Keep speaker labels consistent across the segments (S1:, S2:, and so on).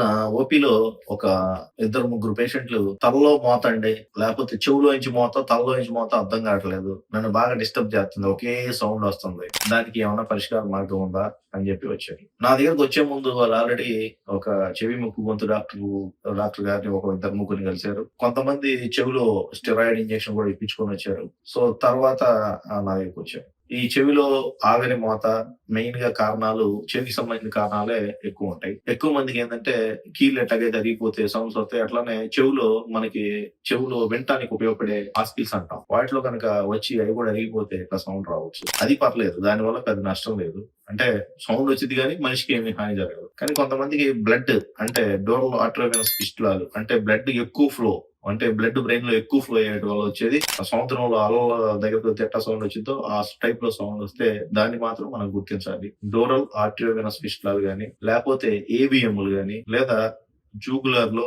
S1: మొన్న ఓపీలో ఒక ఇద్దరు ముగ్గురు పేషెంట్లు తలలో మోత అండి. లేకపోతే చెవులో నుంచి మోత, తలలో నుంచి మోత అర్థం కావట్లేదు. నన్ను బాగా డిస్టర్బ్ చేస్తుంది. ఒకే సౌండ్ వస్తుంది. దానికి ఏమన్నా పరిష్కార మార్గం ఉందా? అని చెప్పి వచ్చారు. నా దగ్గరకొచ్చే ముందు వాళ్ళు ఆల్రెడీ ఒక చెవి, ముక్కు, గొంతు డాక్టర్ గారిని ఒక ఇద్దరు ముగ్గురిని కలిసారు. కొంతమంది చెవిలో స్టెరాయిడ్ ఇంజెక్షన్ కూడా ఇప్పించుకొనొచ్చారు. సో తర్వాత నా దగ్గరకొచ్చారు. ఈ చెవిలో ఆగని మోత మెయిన్‌గా కారణాలు చెవికి సంబంధించిన కారణాలే ఎక్కువుంటాయి. ఎక్కువ మందికేందంటే కీళ్ళు ఎట్లాగైతే అరిగిపోతే సౌండ్స్ వస్తాయి. అట్లానే చెవులో వినటానికి ఉపయోగపడే హాస్పిల్స్ అంటాం. వాటిలో గనక వచ్చి అవి కూడా అరిగిపోతే ఇట్లా సౌండ్ రావచ్చు. అది పర్లేదు. దానివల్ల పెద్ద నష్టం లేదు. అంటే సౌండ్ వచ్చిద్ది గానీ మనిషికి ఏమి హాని జరగదు. కానీ కొంతమందికి బ్లడ్ అంటే డోరల్ ఆర్టోవెనస్ ఫిస్టులాలు అంటే బ్లడ్ ఎక్కువ ఫ్లో అంటే బ్లడ్ బ్రెయిన్‌లో ఎక్కువ ఫ్లో అయ్యేటి వల్ల వచ్చేది. ఆ సముద్రంలో అలల దగ్గరకొస్తే ఎట్టా సౌండ్ వచ్చిద్దో ఆ టైప్‌లో సౌండ్ వస్తే దాన్ని మాత్రం మనం గుర్తించాలి. డోరల్ ఆర్టియోవెనస్ ఫిస్టులాలు గాని, లేపోతే ఏవిఎంలు గాని లేదా జూగులర్‌లో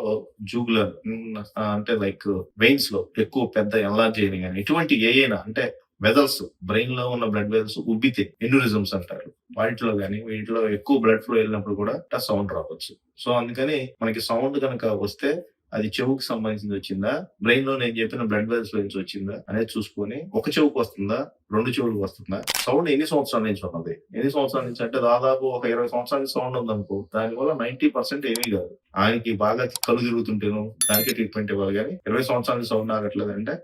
S1: అంటే లైక్ వెయిన్స్‌లో ఎక్కువ పెద్ద ఎన్లార్జ్ అయినయి గాని ఇటువంటి ఏయైనా అంటే వెసల్స్ బ్రెయిన్‌లో ఉన్న బ్లడ్ వెసల్స్ ఉబ్బితే ఎన్యూరిజమ్స్ అంటారు. వాటిలో గాని వీటిలో ఎక్కువ బ్లడ్ ఫ్లో ఎళ్ళినప్పుడు కూడా ఇట్టా సౌండ్ రావచ్చు. సో అందుకని మనకి సౌండ్ గనక వస్తే అది చెవుకి సంబంధించింది వచ్చిందా? బ్రెయిన్‌లో నేను చెప్పిన బ్లడ్ వెసల్స్ నుంచి వచ్చిందా? అనేది చూసుకొని ఒక చెవుకి వస్తుందా? 2 చెవులకు వస్తుందా? సౌండ్ ఎన్ని సంవత్సరాల నుంచి ఉన్నది? ఎన్ని సంవత్సరాల నుంచి అంటే దాదాపు ఒక 20 సంవత్సరాల నుంచి సౌండ్ ఉందనుకో దానివల్ల 90% ఏమీ కాదు. ఆయనకి బాగా కళ్ళు తిరుగుతుంటేనో దానికే ట్రీట్మెంట్ ఇవ్వాలి గానీ 20 సంవత్సరాల నుంచి సౌండ్ ఆగట్లేదంటే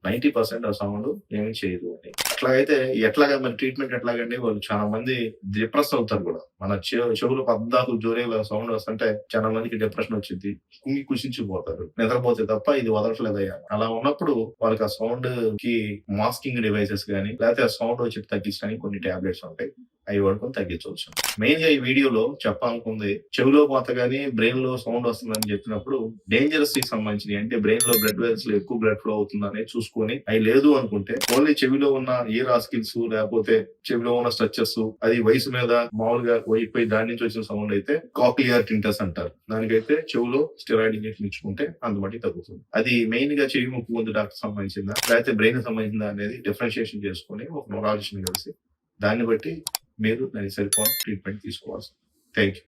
S1: 90% ఆ సౌండ్ ఏమి చేయదు అని. అట్లాగైతే ఎట్లాగా మరి ట్రీట్మెంట్ ఎట్లాగండి? వాళ్ళు చాలా మంది డిప్రెస్ అవుతారు గూడా. మన చెవులు పద్దాకు జోరేలా సౌండ్ వస్తుంటే చాలా మందికి డిప్రెషన్ వచ్చిద్ది. కుంగి కుషించిపోతారు. నిద్రపోతే తప్ప ఇది వదలట్లేదయ్యా. అలా ఉన్నప్పుడు వాళ్ళకి ఆ సౌండ్‌కి మాస్కింగ్ డివైసెస్ గాని, లేకపోతే ఆ సౌండ్ వచ్చేది తగ్గించడానికి కొన్ని టాబ్లెట్స్ ఉంటాయి. అవి వాడుకొని తగ్గించవచ్చు. మెయిన్‌గా ఈ వీడియోలో చెప్పాలనుకుంది చెవిలో మోత గాని, బ్రెయిన్‌లో సౌండ్ వస్తుందని చెప్పినప్పుడు డేంజరస్‌కి సంబంధించినయి అంటే బ్రెయిన్‌లో బ్లడ్ వెసల్స్‌లో ఎక్కువ బ్లడ్ ఫ్లో అవుతుందనేది చూసుకొని అయి లేదు అనుకుంటే ఓన్లీ చెవిలో ఉన్న ఇయర్ హాస్కిల్స్ లేకపోతే చెవిలో ఉన్న స్ట్రక్చర్స్ అది వయసు మీద మామూలుగా పోయి దాని నుంచి వచ్చిన సౌండ్ అయితే కాక్లియర్ టింటస్ అంటారు. దానికైతే చెవిలో స్టెరాయిడ్ ఇంజెక్షన్ ఇచ్చుకుంటే అంత మట్టికి తగ్గుతుంది. అది మెయిన్‌గా చెవి, ముక్కు, గొంతు డాక్టర్ సంబంధించిందా? లేకపోతే బ్రెయిన్‌కి సంబంధించిందా అనేది డిఫరెన్షియేషన్ చేసుకొని ఒక న్యూరాలజిస్ట్‌ని కలిసి దాన్ని బట్టి మీరు దానికి సరిపోని ట్రీట్మెంట్ తీసుకోవాల్సింది. Thank you.